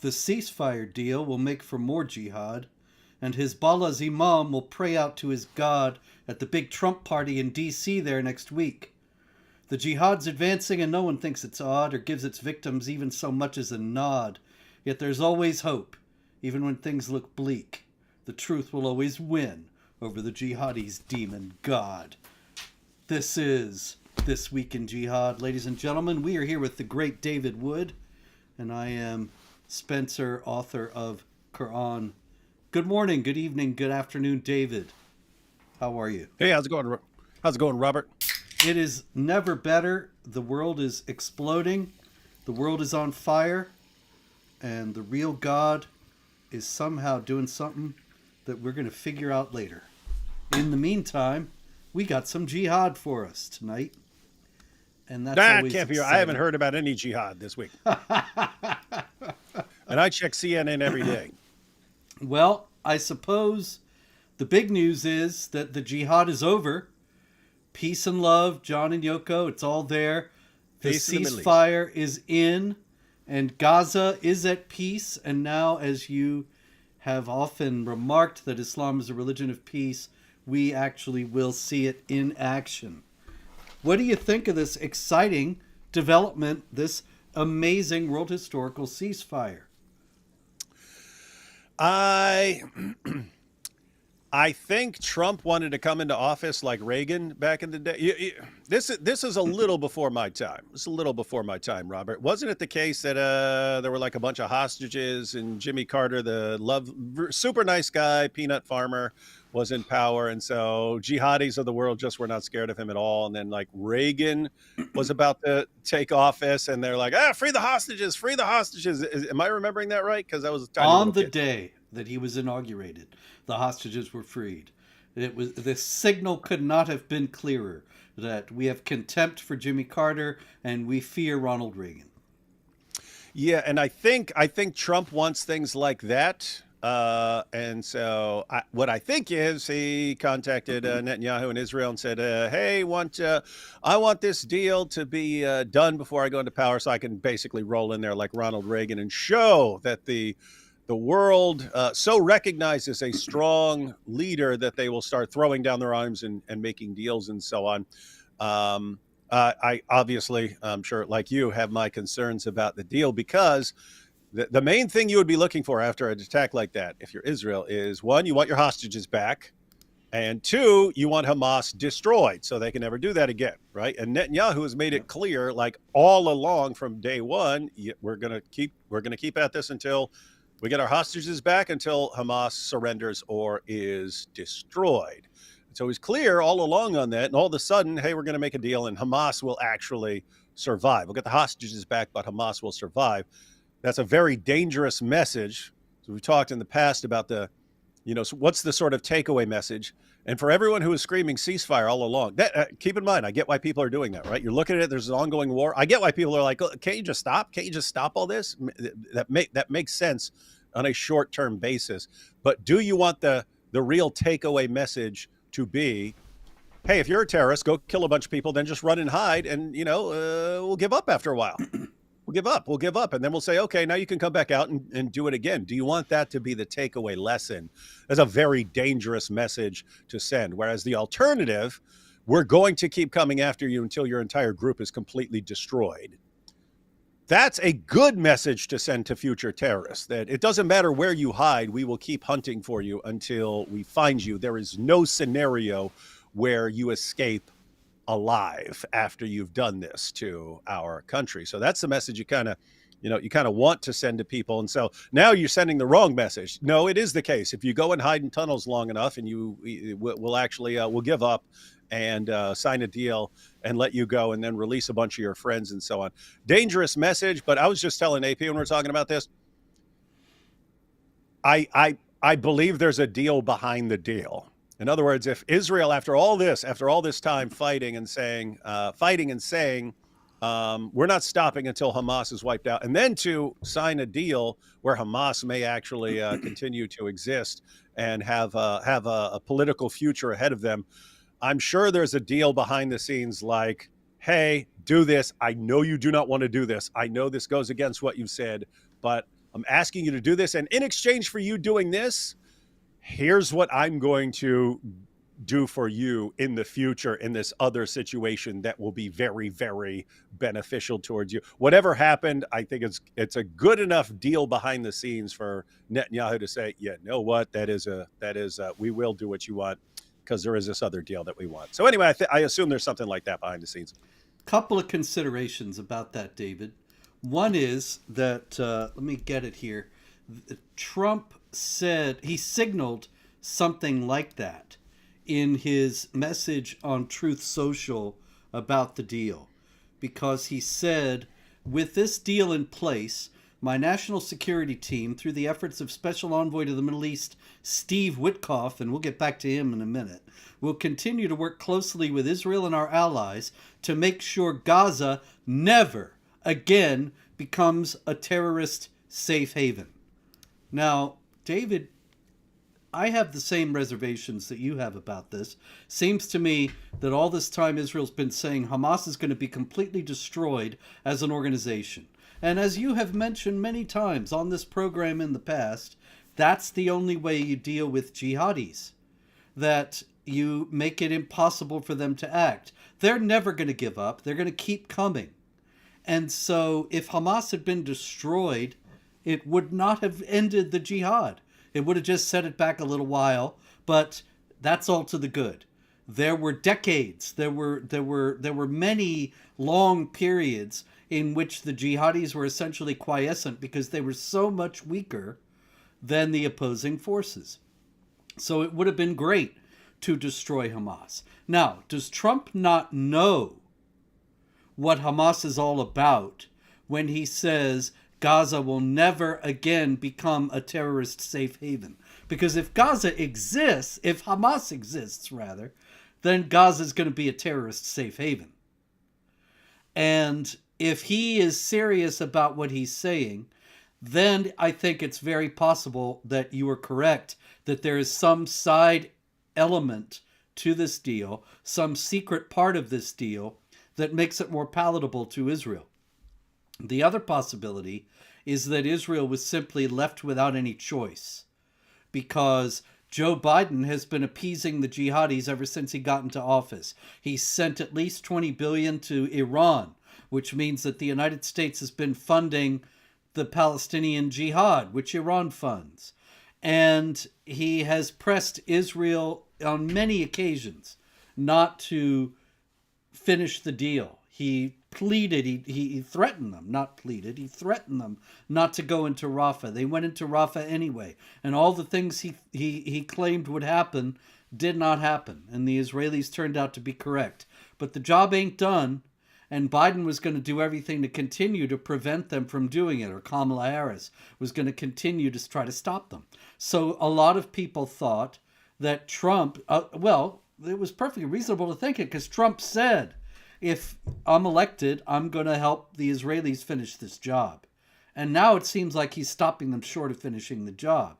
The ceasefire deal will make for more jihad, and Hezbollah's imam will pray out to his God at the big Trump party in D.C. there next week. The jihad's advancing and no one thinks it's odd or gives its victims even so much as a nod. Yet there's always hope, even when things look bleak. The truth will always win over the jihadi's demon god. This is This Week in Jihad. Ladies and gentlemen, we are here with the great David Wood, and I am Spencer, author of Quran. Good morning, good evening, good afternoon, David. How are you? Hey, how's it going? How's it going, Robert? It is never better. The world is exploding. The world is on fire. And the real God is somehow doing something that we're going to figure out later. In the meantime, we got some jihad for us tonight. And that's That always can't be. exciting. I haven't heard about any jihad this week. And I check CNN every day. Well, I suppose the big news is that the jihad is over. Peace and love, John and Yoko, it's all there. The Peace in the Middle East. ceasefire is in, and Gaza is at peace. And now, as you have often remarked that Islam is a religion of peace, we actually will see it in action. What do you think of this exciting development, this amazing world historical ceasefire? I think Trump wanted to come into office like Reagan back in the day. This is a little before my time. It's a little before my time, Robert. Wasn't it the case that there were like a bunch of hostages and Jimmy Carter, the super nice guy, peanut farmer, was in power, and so jihadis of the world just were not scared of him at all. And then like Reagan was about to take office, and they're like, free the hostages, free the hostages. Am I remembering that right? Because I was a tiny On little the kid. day that he was inaugurated, the hostages were freed. The signal could not have been clearer that we have contempt for Jimmy Carter and we fear Ronald Reagan. Yeah, and I think Trump wants things like that. And so what I think is he contacted Netanyahu in Israel and said, hey, I want this deal to be done before I go into power, so I can basically roll in there like Ronald Reagan and show that the world so recognizes a strong leader that they will start throwing down their arms and making deals and so on. I obviously, I'm sure like you, have my concerns about the deal, because the main thing you would be looking for after an attack like that, if you're Israel, is one, you want your hostages back, and two, you want Hamas destroyed so they can never do that again, right? And Netanyahu has made it clear, like all along from day one, we're gonna keep at this until we get our hostages back, until Hamas surrenders or is destroyed. So he's clear all along on that, and all of a sudden, hey, we're going to make a deal, and Hamas will actually survive. We'll get the hostages back, but Hamas will survive. That's a very dangerous message. So we've talked in the past about so what's the sort of takeaway message? And for everyone who is screaming ceasefire all along, that keep in mind, I get why people are doing that, right? You're looking at it, there's an ongoing war. I get why people are like, can't you just stop? Can't you just stop all this? That makes sense on a short-term basis. But do you want the real takeaway message to be, hey, if you're a terrorist, go kill a bunch of people, then just run and hide, and we'll give up after a while. We'll give up. And then we'll say, okay, now you can come back out and do it again. Do you want that to be the takeaway lesson? That's a very dangerous message to send. Whereas the alternative, we're going to keep coming after you until your entire group is completely destroyed. That's a good message to send to future terrorists, that it doesn't matter where you hide, we will keep hunting for you until we find you. There is no scenario where you escape alive after you've done this to our country. So that's the message you kind of want to send to people. And so now you're sending the wrong message. No, it is the case. If you go and hide in tunnels long enough, and we'll give up and sign a deal and let you go, and then release a bunch of your friends and so on. Dangerous message. But I was just telling AP when we were talking about this, I believe there's a deal behind the deal. In other words, if Israel, after all this time fighting and saying, we're not stopping until Hamas is wiped out, and then to sign a deal where Hamas may actually continue to exist and have a political future ahead of them, I'm sure there's a deal behind the scenes like, hey, do this. I know you do not want to do this. I know this goes against what you said, but I'm asking you to do this. And in exchange for you doing this, here's what I'm going to do for you in the future in this other situation that will be very, very beneficial towards you. Whatever happened, I think it's a good enough deal behind the scenes for Netanyahu to say, yeah, know what, that is we will do what you want because there is this other deal that we want. So anyway, I assume there's something like that behind the scenes. Couple of considerations about that, David. One is that let me get it here. Trump said he signaled something like that in his message on Truth Social about the deal, because he said, with this deal in place, my national security team, through the efforts of Special Envoy to the Middle East, Steve Witkoff, and we'll get back to him in a minute, will continue to work closely with Israel and our allies to make sure Gaza never again becomes a terrorist safe haven. Now, David, I have the same reservations that you have about this. Seems to me that all this time Israel's been saying Hamas is going to be completely destroyed as an organization. And as you have mentioned many times on this program in the past, that's the only way you deal with jihadis. That you make it impossible for them to act. They're never going to give up. They're going to keep coming. And so if Hamas had been destroyed, it would not have ended the jihad. It would have just set it back a little while, but that's all to the good. There were decades, there were many long periods in which the jihadis were essentially quiescent because they were so much weaker than the opposing forces. So it would have been great to destroy Hamas. Now, does Trump not know what Hamas is all about when he says Gaza will never again become a terrorist safe haven? Because if Gaza exists, if Hamas exists rather, then Gaza is going to be a terrorist safe haven. And if he is serious about what he's saying, then I think it's very possible that you are correct, that there is some side element to this deal, some secret part of this deal that makes it more palatable to Israel. The other possibility is that Israel was simply left without any choice, because Joe Biden has been appeasing the jihadis ever since he got into office. He sent at least $20 billion to Iran, which means that the United States has been funding the Palestinian Jihad, which Iran funds. And he has pressed Israel on many occasions not to finish the deal. He pleaded, he threatened them, not pleaded, he threatened them not to go into Rafah. They went into Rafah anyway. And all the things he claimed would happen did not happen. And the Israelis turned out to be correct. But the job ain't done. And Biden was going to do everything to continue to prevent them from doing it, or Kamala Harris was going to continue to try to stop them. So a lot of people thought that Trump, well, it was perfectly reasonable to think it, because Trump said, if I'm elected, I'm going to help the Israelis finish this job. And now it seems like he's stopping them short of finishing the job.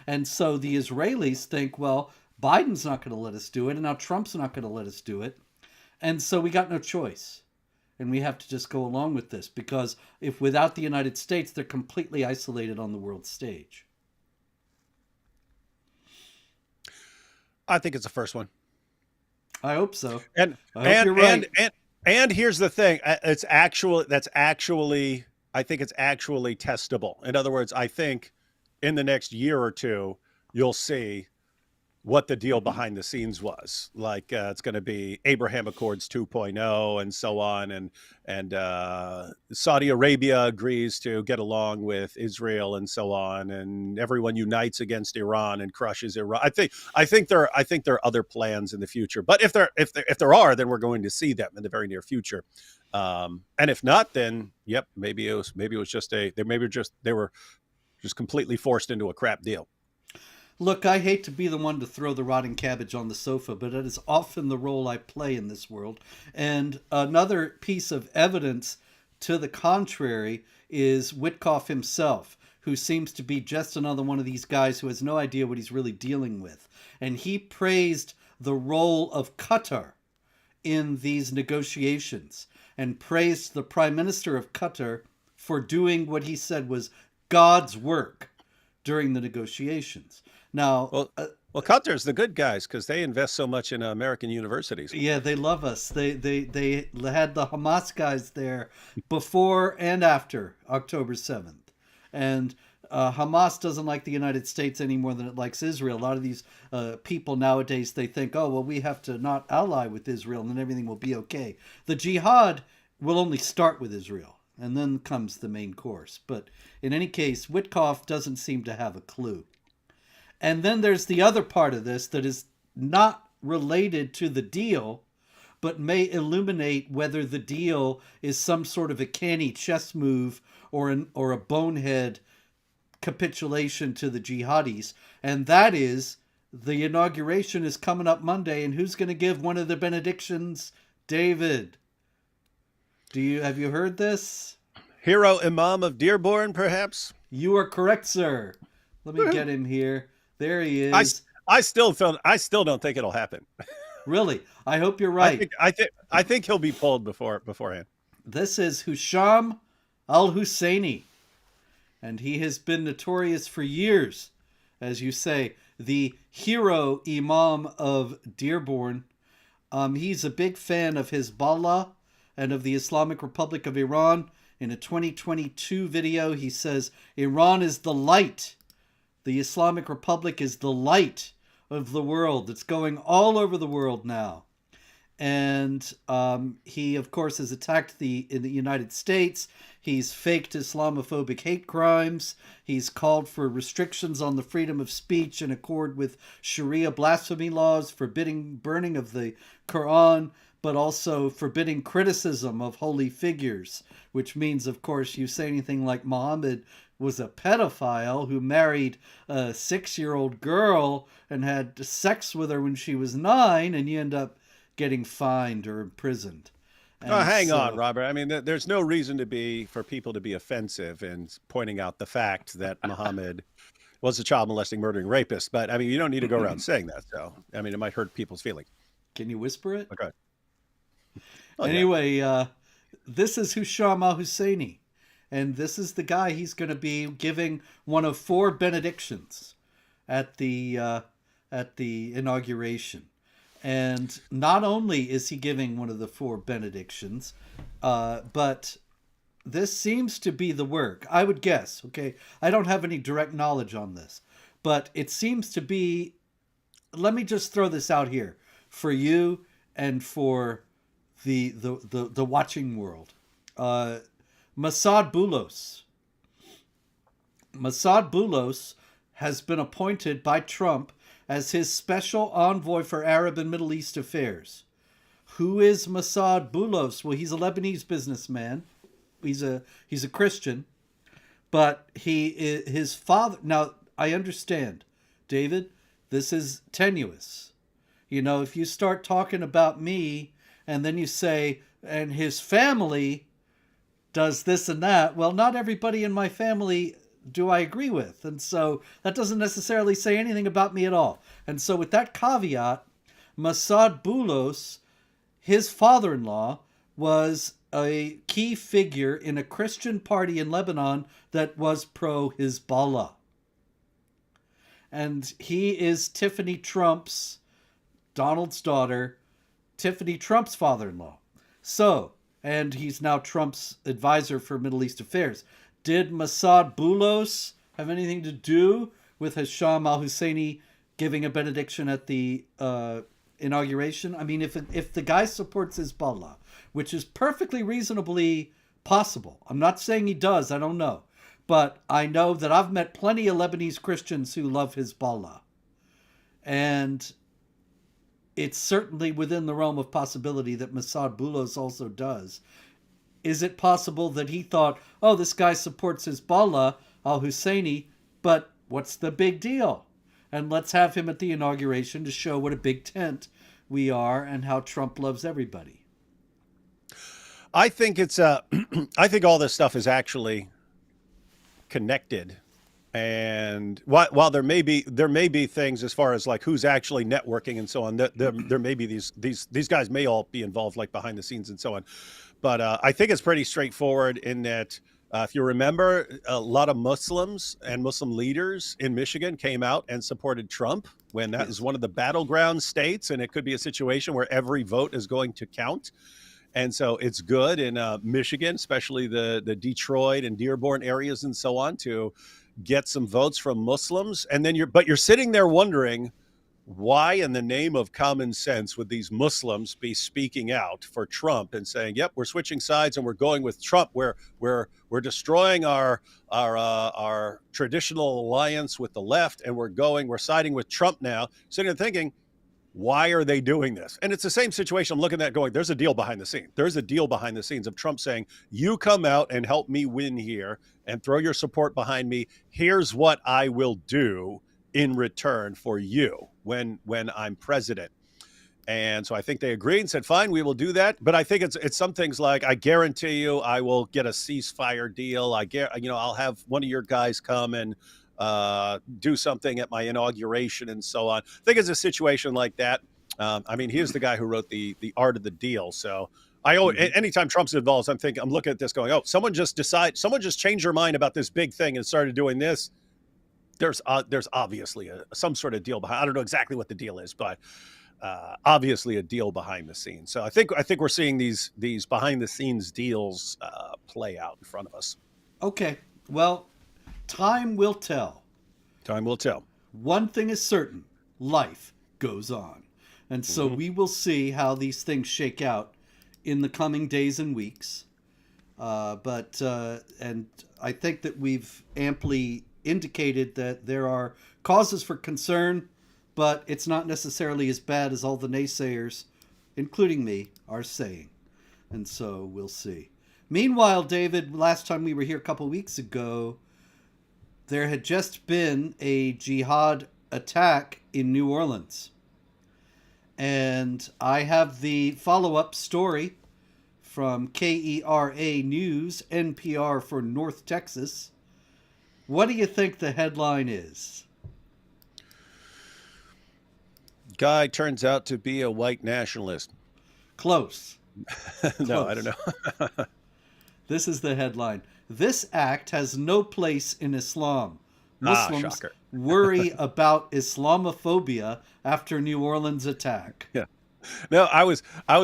And so the Israelis think, well, Biden's not going to let us do it, and now Trump's not going to let us do it. And so we got no choice. And we have to just go along with this, because if without the United States, they're completely isolated on the world stage. I think it's the first one. I hope so. And I hope you're right. And here's the thing: I think it's actually testable. In other words, I think in the next year or two, you'll see what the deal behind the scenes was. Like it's going to be Abraham Accords 2.0 and so on. And Saudi Arabia agrees to get along with Israel and so on. And everyone unites against Iran and crushes Iran. I think there are other plans in the future. But if there are, then we're going to see them in the very near future. And if not, then yep, maybe it was just they were just completely forced into a crap deal. Look, I hate to be the one to throw the rotting cabbage on the sofa, but it is often the role I play in this world. And another piece of evidence to the contrary is Witkoff himself, who seems to be just another one of these guys who has no idea what he's really dealing with. And he praised the role of Qatar in these negotiations, and praised the Prime Minister of Qatar for doing what he said was God's work during the negotiations. Now, Well, Qatar's the good guys because they invest so much in American universities. yeah, they love us. They had the Hamas guys there before and after October 7th. And Hamas doesn't like the United States any more than it likes Israel. A lot of these people nowadays, they think, oh, well, we have to not ally with Israel and then everything will be okay. The Jihad will only start with Israel, and then comes the main course. But in any case, Witkoff doesn't seem to have a clue. And then there's the other part of this that is not related to the deal, but may illuminate whether the deal is some sort of a canny chess move or a bonehead capitulation to the jihadis. And that is, the inauguration is coming up Monday, and who's going to give one of the benedictions? David. Have you heard this? Hero Imam of Dearborn, perhaps? You are correct, sir. Let me get him here. There he is. I still don't think it'll happen. Really? I hope you're right. I think he'll be pulled beforehand. This is Husham al-Husseini, and he has been notorious for years, as you say, the hero Imam of Dearborn. He's a big fan of Hezbollah and of the Islamic Republic of Iran. In a 2022 video, he says, Iran is the light. The Islamic Republic is the light of the world. It's going all over the world now. And he, of course, has attacked in the United States. He's faked Islamophobic hate crimes. He's called for restrictions on the freedom of speech in accord with Sharia blasphemy laws, forbidding burning of the Quran, but also forbidding criticism of holy figures, which means, of course, you say anything like Muhammad was a pedophile who married a 6-year-old girl and had sex with her when she was 9, and you end up getting fined or imprisoned. Oh, hang on, Robert. I mean, there's no reason for people to be offensive in pointing out the fact that Muhammad was a child molesting, murdering rapist. But I mean, you don't need to go around saying that. So, I mean, it might hurt people's feelings. Can you whisper it? Okay. Anyway, this is Husham al-Husseini. And this is the guy he's going to be giving one of 4 benedictions at the inauguration. And not only is he giving one of the 4 benedictions, but this seems to be the work. I would guess, okay? I don't have any direct knowledge on this, but it seems to be, let me just throw this out here for you and for the watching world. Massad Boulos. Massad Boulos has been appointed by Trump as his special envoy for Arab and Middle East affairs. Who is Massad Boulos? Well, he's a Lebanese businessman. He's a Christian, but his father. Now, I understand, David, this is tenuous. You know, if you start talking about me and then you say, and his family does this and that, well, not everybody in my family do I agree with. And so that doesn't necessarily say anything about me at all. And so with that caveat, Massad Boulos, his father-in-law, was a key figure in a Christian party in Lebanon that was pro-Hezbollah. And he is Tiffany Trump's, Donald's daughter, Tiffany Trump's father-in-law. So, and he's now Trump's advisor for Middle East affairs. Did Massad Boulos have anything to do with Husham al-Husseini giving a benediction at the inauguration? I mean, if the guy supports Hezbollah, which is perfectly reasonably possible. I'm not saying he does, I don't know. But I know that I've met plenty of Lebanese Christians who love Hezbollah. And it's certainly within the realm of possibility that Massad Boulos also does. Is it possible that he thought, oh, this guy supports Hezbollah, al-Husseini, but what's the big deal? And let's have him at the inauguration to show what a big tent we are and how Trump loves everybody. I think I think all this stuff is actually connected. And while there may be things as far as like who's actually networking and so on, there may be these guys may all be involved like behind the scenes and so on. But I think it's pretty straightforward in that If you remember, a lot of Muslims and Muslim leaders in Michigan came out and supported Trump when that was Yes. one of the battleground states, and it could be a situation where every vote is going to count. And so it's good in Michigan, especially the Detroit and Dearborn areas and so on, to get some votes from Muslims. And then you're sitting there wondering, why in the name of common sense would these Muslims be speaking out for Trump and saying, yep, we're switching sides and we're going with Trump. We're destroying our traditional alliance with the left, and we're siding with Trump now. Sitting there thinking, why are they doing this? And it's the same situation. I'm looking at going, there's a deal behind the scenes. There's a deal behind the scenes of Trump saying, you come out and help me win here and throw your support behind me. Here's what I will do in return for you when I'm president. And so I think they agreed and said, fine, we will do that. But I think it's some things like, I guarantee you I will get a ceasefire deal. I'll have one of your guys come and do something at my inauguration and so on. I think it's a situation like that. He's the guy who wrote the art of the deal. So anytime Trump's involved, I'm looking at this going, oh, someone just changed their mind about this big thing and started doing this. There's obviously some sort of deal behind. I don't know exactly what the deal is, but obviously a deal behind the scenes. So I think we're seeing these behind the scenes deals play out in front of us. Okay. Well, time will tell. Time will tell. One thing is certain: life goes on, and so we will see how these things shake out in the coming days and weeks. And I think that we've amply indicated that there are causes for concern, but it's not necessarily as bad as all the naysayers, including me, are saying. And so we'll see. Meanwhile, David, last time we were here a couple weeks ago, there had just been a jihad attack in New Orleans. And I have the follow-up story from KERA News, NPR for North Texas. What do you think the headline is? Guy turns out to be a white nationalist. Close. No, I don't know. This is the headline. This act has no place in Islam. Muslims worry about Islamophobia after New Orleans attack. Yeah. No, I was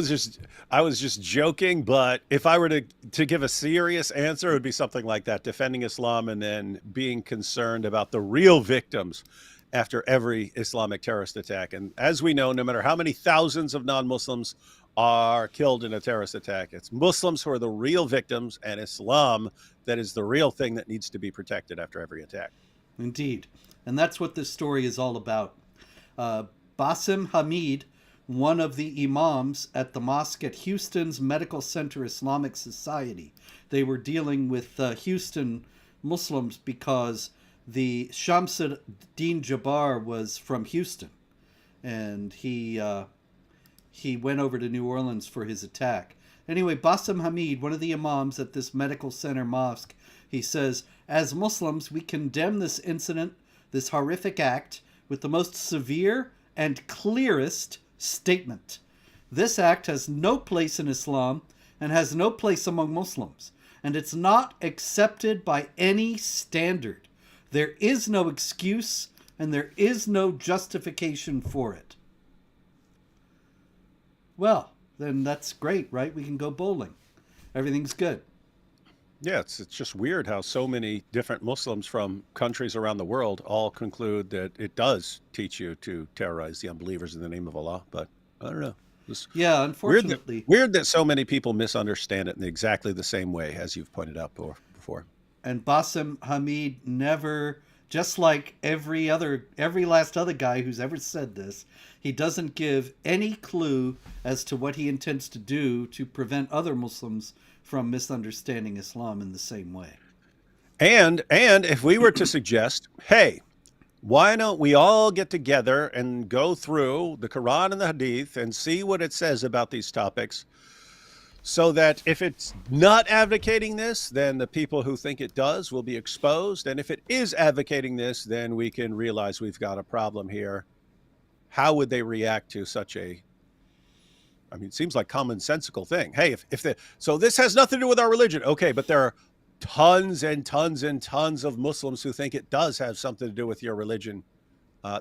just joking, but if I were to give a serious answer, it would be something like that: defending Islam and then being concerned about the real victims after every Islamic terrorist attack. And as we know, no matter how many thousands of non-Muslims are killed in a terrorist attack, it's Muslims who are the real victims, and Islam that is the real thing that needs to be protected after every attack. Indeed. And that's what this story is all about. Bassem Hamid, one of the imams at the mosque at Houston's Medical Center Islamic Society. They were dealing with Houston Muslims because the Shamsuddin Jabbar was from Houston, and he went over to New Orleans for his attack. Anyway, Bassem Hamid, one of the imams at this medical center mosque, he says, as Muslims, we condemn this incident, this horrific act, with the most severe and clearest statement. This act has no place in Islam and has no place among Muslims, and it's not accepted by any standard. There is no excuse and there is no justification for it. Well, then that's great, right? We can go bowling. Everything's good. Yeah, it's just weird how so many different Muslims from countries around the world all conclude that it does teach you to terrorize the unbelievers in the name of Allah. But I don't know. Yeah, unfortunately. Weird that so many people misunderstand it in exactly the same way as you've pointed out before. And Bassem Hamid never, just like every last other guy who's ever said this, he doesn't give any clue as to what he intends to do to prevent other Muslims from misunderstanding Islam in the same way. And if we were to suggest, hey, why don't we all get together and go through the Quran and the Hadith and see what it says about these topics, so that if it's not advocating this, then the people who think it does will be exposed. And if it is advocating this, then we can realize we've got a problem here. How would they react to such a, it seems like commonsensical thing. Hey, so this has nothing to do with our religion. Okay, but there are tons and tons and tons of Muslims who think it does have something to do with your religion.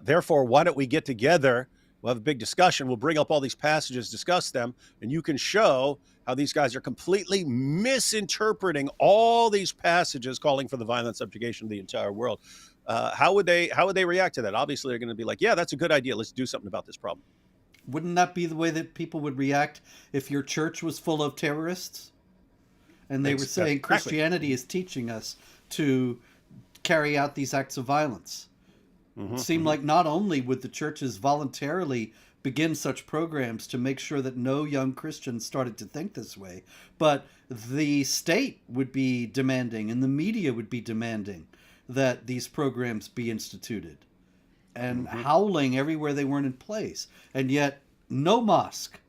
Therefore, why don't we get together? We'll have a big discussion. We'll bring up all these passages, discuss them, and you can show how these guys are completely misinterpreting all these passages calling for the violent subjugation of the entire world. How would they react to that? Obviously, they're going to be like, yeah, that's a good idea. Let's do something about this problem. Wouldn't that be the way that people would react if your church was full of terrorists? And they were saying Exactly. Christianity is teaching us to carry out these acts of violence. It seemed like not only would the churches voluntarily begin such programs to make sure that no young Christians started to think this way, but the state would be demanding and the media would be demanding that these programs be instituted and howling everywhere they weren't in place. And yet no mosque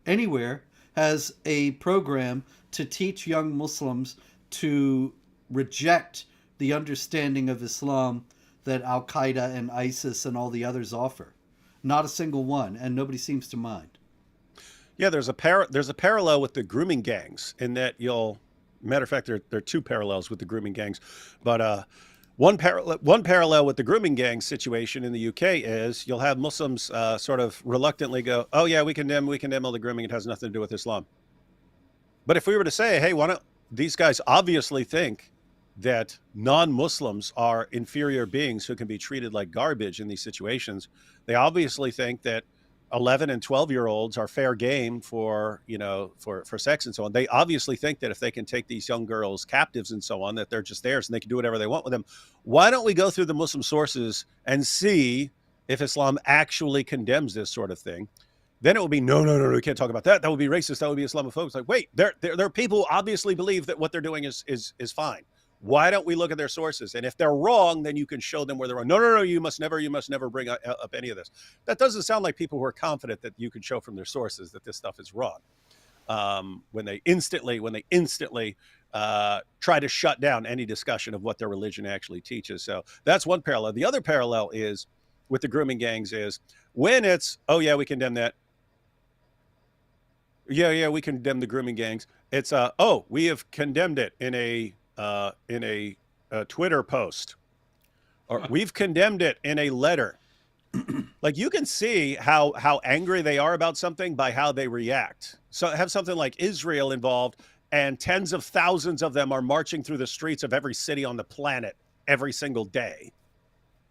anywhere has a program to teach young Muslims to reject the understanding of Islam that Al-Qaeda and ISIS and all the others offer. Not a single one, and nobody seems to mind. Yeah, there's a parallel with the grooming gangs in that matter of fact, there are two parallels with the grooming gangs, but one parallel with the grooming gang situation in the UK is you'll have Muslims sort of reluctantly go, oh yeah, we condemn all the grooming. It has nothing to do with Islam. But if we were to say, hey, why don't these guys obviously think that non-Muslims are inferior beings who can be treated like garbage in these situations. They obviously think that 11 and 12-year-olds are fair game for sex and so on. They obviously think that if they can take these young girls captives and so on, that they're just theirs and they can do whatever they want with them. Why don't we go through the Muslim sources and see if Islam actually condemns this sort of thing? Then it will be, no, we can't talk about that. That would be racist. That would be Islamophobic. It's like, wait, there are people who obviously believe that what they're doing is fine. Why don't we look at their sources? And if they're wrong, then you can show them where they're wrong. No, you must never bring up any of this. That doesn't sound like people who are confident that you can show from their sources that this stuff is wrong. When they instantly try to shut down any discussion of what their religion actually teaches. So that's one parallel. The other parallel is with the grooming gangs is when it's, oh yeah, we condemn that. Yeah, we condemn the grooming gangs. It's oh, we have condemned it in a Twitter post, or we've condemned it in a letter. Like you can see how angry they are about something by how they react. So have something like Israel involved and tens of thousands of them are marching through the streets of every city on the planet every single day.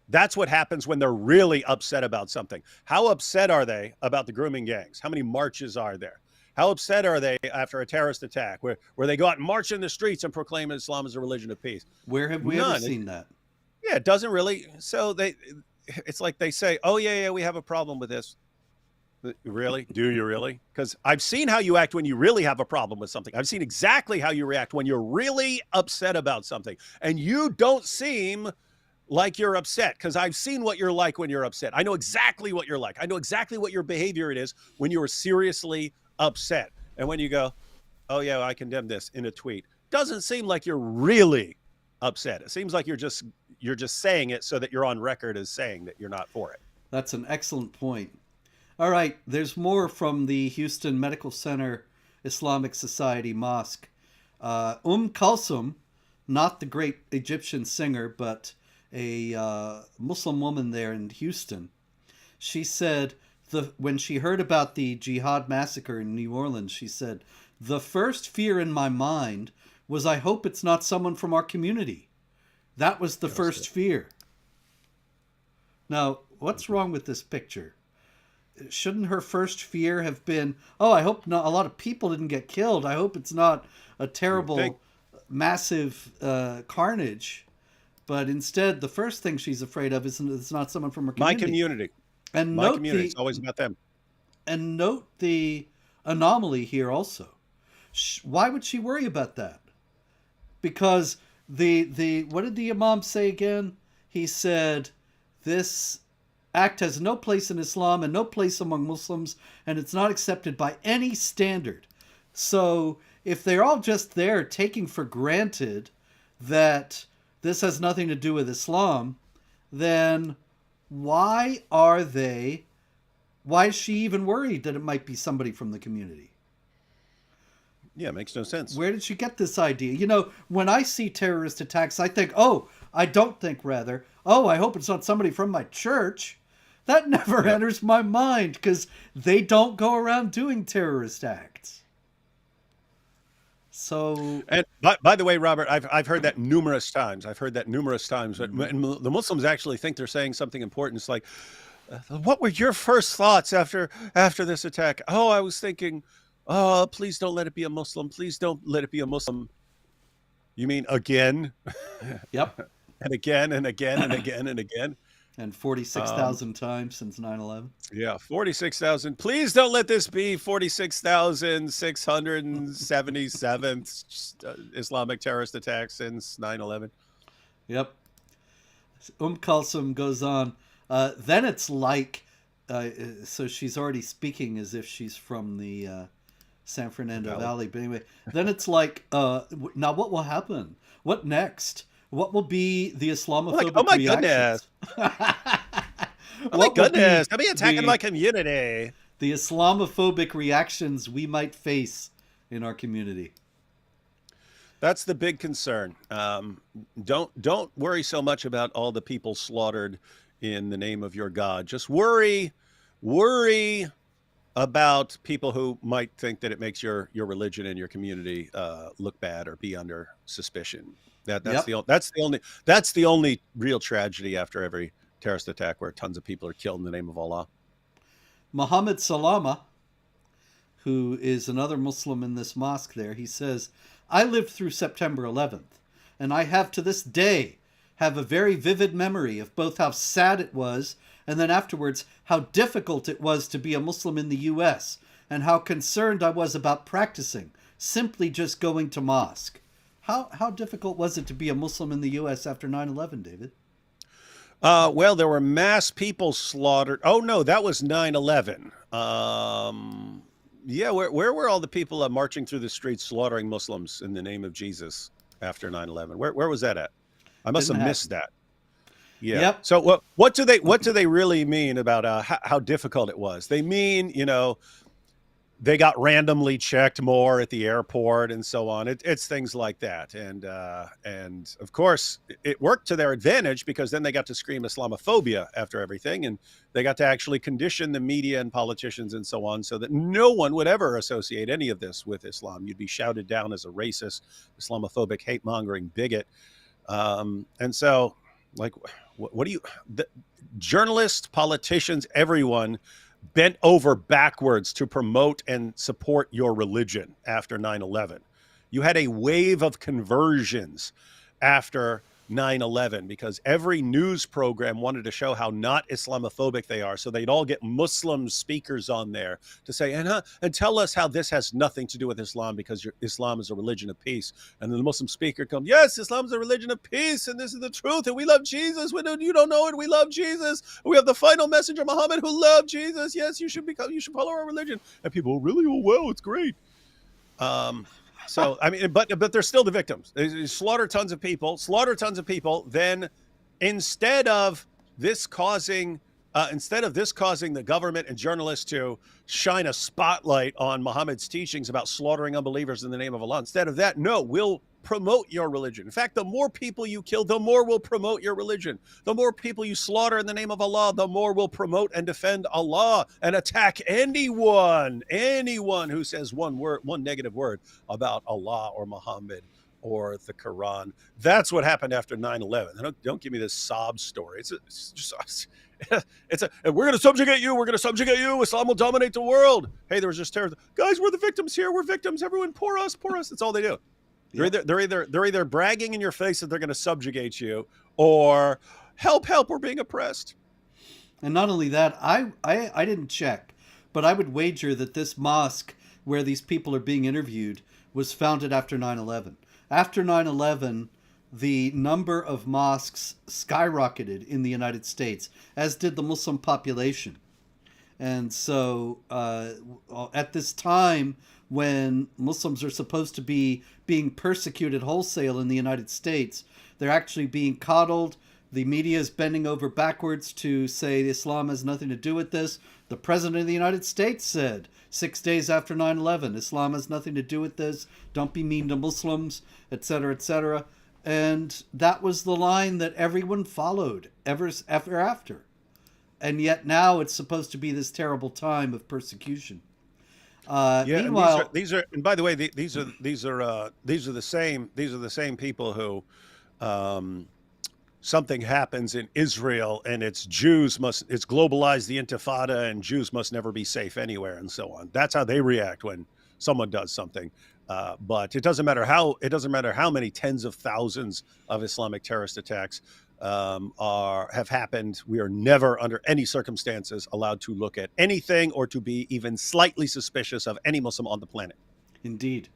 That's what happens when they're really upset about something. How upset are they about the grooming gangs? How many marches are there? How upset are they after a terrorist attack where they go out and march in the streets and proclaim Islam as a religion of peace? Where have we ever seen that? Yeah, it doesn't really. So it's like they say, oh yeah, we have a problem with this. Really? Do you really? Because I've seen how you act when you really have a problem with something. I've seen exactly how you react when you're really upset about something. And you don't seem like you're upset because I've seen what you're like when you're upset. I know exactly what you're like. I know exactly what your behavior it is when you are seriously upset. And when you go, oh yeah, I condemn this in a tweet, doesn't seem like you're really upset. It seems like you're just saying it so that you're on record as saying that you're not for it. That's an excellent point. All right, there's more from the Houston Medical Center Islamic Society Mosque. Kulsum, not the great Egyptian singer, but a Muslim woman there in Houston, she said when she heard about the Jihad massacre in New Orleans, she said, the first fear in my mind was I hope it's not someone from our community. That was the first fear. Now, what's wrong with this picture? Shouldn't her first fear have been, oh, I hope not a lot of people didn't get killed. I hope it's not a terrible, massive carnage. But instead, the first thing she's afraid of is it's not someone from her community. My community. And my community. It's always about them. And note the anomaly here also. Why would she worry about that? Because the what did the Imam say again? He said, this act has no place in Islam and no place among Muslims, and it's not accepted by any standard. So if they're all just there taking for granted that this has nothing to do with Islam, then why is she even worried that it might be somebody from the community? Yeah, it makes no sense. Where did she get this idea? You know, when I see terrorist attacks, I think, oh, I don't think rather, oh, I hope it's not somebody from my church. That never Yep. enters my mind because they don't go around doing terrorist acts. So, And by the way, Robert, I've heard that numerous times. I've heard that numerous times. But and the Muslims actually think they're saying something important. It's like, what were your first thoughts after this attack? Oh, I was thinking, oh, please don't let it be a Muslim. Please don't let it be a Muslim. You mean again yep. and again and again and again and again? And Um, 46,000 times since 9/11. yeah, 46,000. Please don't let this be 46,677th Islamic terrorist attack since 9/11. Yep. Kulsum goes on. Then it's like, so she's already speaking as if she's from the San Fernando Valley. But anyway, then it's like, now what will happen? What next? What will be the Islamophobic Oh my reactions? goodness. Oh my What will be goodness. I'll be attacking the, my community. the Islamophobic reactions we might face in our community? That's the big concern. Don't worry so much about all the people slaughtered in the name of your God. Just worry about people who might think that it makes your religion and your community look bad or be under suspicion. That's Yep. that's the only real tragedy after every terrorist attack where tons of people are killed in the name of Allah. Muhammad Salama, who is another Muslim in this mosque there, he says, I lived through September 11th, and I have to this day have a very vivid memory of both how sad it was and then afterwards how difficult it was to be a Muslim in the US and how concerned I was about practicing, simply just going to mosque. How difficult was it to be a Muslim in the US after 9/11, David? Well, there were mass people slaughtered. Oh no, that was 9/11. Yeah, where were all the people marching through the streets slaughtering Muslims in the name of Jesus after 9/11? Where was that at? I must Didn't have happen. missed that. Yeah. Yep. So what do they really mean about how difficult it was? They mean, they got randomly checked more at the airport and so on. It's things like that, and of course it worked to their advantage because then they got to scream Islamophobia after everything, and they got to actually condition the media and politicians and so on, so that no one would ever associate any of this with Islam. You'd be shouted down as a racist, Islamophobic, hate mongering bigot, and so like, what do you? Journalists, politicians, everyone bent over backwards to promote and support your religion after 9/11. You had a wave of conversions after 9/11 because every news program wanted to show how not Islamophobic they are. So they'd all get Muslim speakers on there to say, and tell us how this has nothing to do with Islam because Islam is a religion of peace. And then the Muslim speaker comes, yes, Islam is a religion of peace, and this is the truth, and we love Jesus. You don't know it, we love Jesus. We have the final messenger, Muhammad, who loved Jesus. Yes, you should follow our religion. And people, really? Oh, well, it's great. So, I mean, but they're still the victims. They slaughter tons of people. Then instead of this causing the government and journalists to shine a spotlight on Muhammad's teachings about slaughtering unbelievers in the name of Allah, instead of that, no, we'll promote your religion. In fact, the more people you kill, the more we'll promote your religion. The more people you slaughter in the name of Allah, the more we'll promote and defend Allah and attack anyone who says one negative word about Allah or Muhammad or the Quran. That's what happened after 9/11. Don't give me this sob story. We're going to subjugate you. We're going to subjugate you. Islam will dominate the world. Hey, there was just terror. Guys, we're the victims here. We're victims. Everyone, poor us. That's all they do. They're either bragging in your face that they're going to subjugate you, or help, we're being oppressed. And not only that, I didn't check, but I would wager that this mosque where these people are being interviewed was founded after 9/11. After 9/11, the number of mosques skyrocketed in the United States, as did the Muslim population. And so at this time when Muslims are supposed to be being persecuted wholesale in the United States, they're actually being coddled. The media is bending over backwards to say Islam has nothing to do with this. The President of the United States said 6 days after 9/11. Islam has nothing to do with this. Don't be mean to Muslims, etc., etc. And that was the line that everyone followed ever after. And yet now it's supposed to be this terrible time of persecution. Yeah, and Meanwhile, and by the way, these are the same people who, something happens in Israel and it's globalized the Intifada and Jews must never be safe anywhere and so on. That's how they react when someone does something. But it doesn't matter how many tens of thousands of Islamic terrorist attacks have happened. We are never under any circumstances allowed to look at anything or to be even slightly suspicious of any Muslim on the planet. indeed.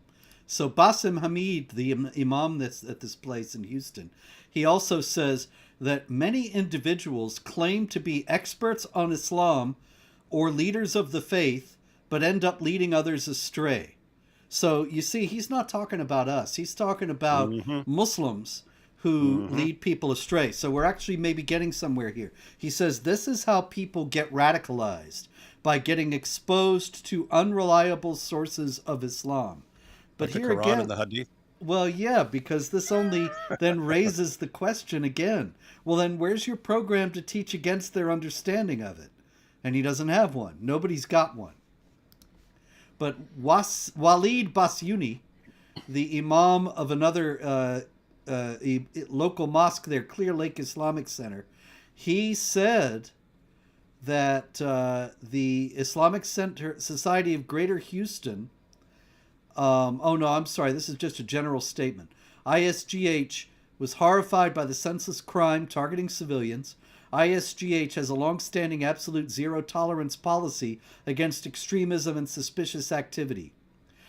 So Basim Hamid, the imam that's at this place in Houston, he also says that many individuals claim to be experts on Islam or leaders of the faith, but end up leading others astray. So you see, he's not talking about us. He's talking about Muslims who lead people astray. So we're actually maybe getting somewhere here. He says this is how people get radicalized, by getting exposed to unreliable sources of Islam. But Like the here Quran again, and the Hadith. well, yeah, because this only then raises the question again. Well, then where's your program to teach against their understanding of it? And he doesn't have one. Nobody's got one. But Walid Basyuni, the imam of another local mosque there, Clear Lake Islamic Center, he said that the Islamic Society of Greater Houston, oh no, I'm sorry, this is just a general statement. ISGH was horrified by the senseless crime targeting civilians. ISGH has a long-standing absolute zero tolerance policy against extremism and suspicious activity.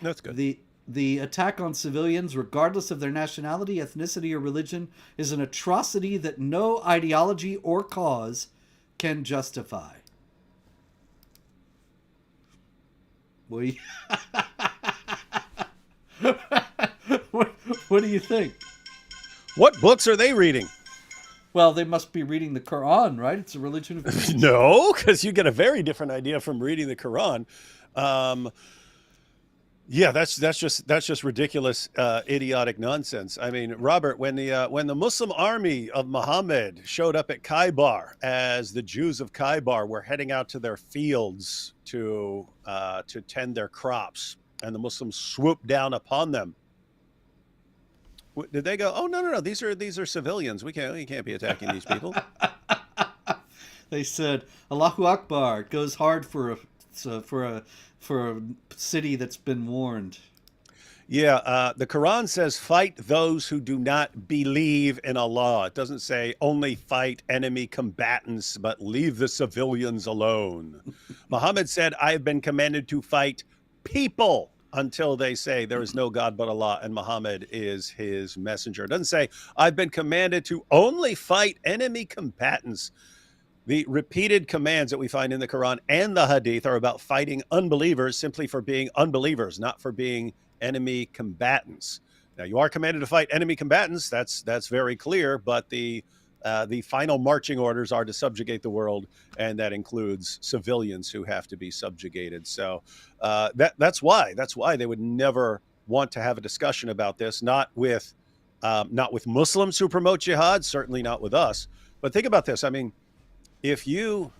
That's good. The attack on civilians, regardless of their nationality, ethnicity, or religion, is an atrocity that no ideology or cause can justify. What do you think? What books are they reading? Well, they must be reading the Quran, right? It's a religion of peace. No, because you get a very different idea from reading the Quran. Yeah, that's just ridiculous, idiotic nonsense. I mean, Robert, when the Muslim army of Muhammad showed up at Khaybar, as the Jews of Khaybar were heading out to their fields to tend their crops, and the Muslims swooped down upon them, did they go, "Oh no, these are civilians. We can't be attacking these people"? They said, "Allahu Akbar." It goes hard for a city that's been warned. Yeah, the Quran says, "Fight those who do not believe in Allah." It doesn't say only fight enemy combatants, but leave the civilians alone. Muhammad said, "I have been commanded to fight people until they say there is no God but Allah and Muhammad is his messenger." It doesn't say, "I've been commanded to only fight enemy combatants." The repeated commands that we find in the Quran and the Hadith are about fighting unbelievers simply for being unbelievers, not for being enemy combatants. Now, you are commanded to fight enemy combatants. That's very clear. But the final marching orders are to subjugate the world, and that includes civilians who have to be subjugated. So that's why they would never want to have a discussion about this. Not with Muslims who promote jihad, certainly not with us. But think about this. I mean, if you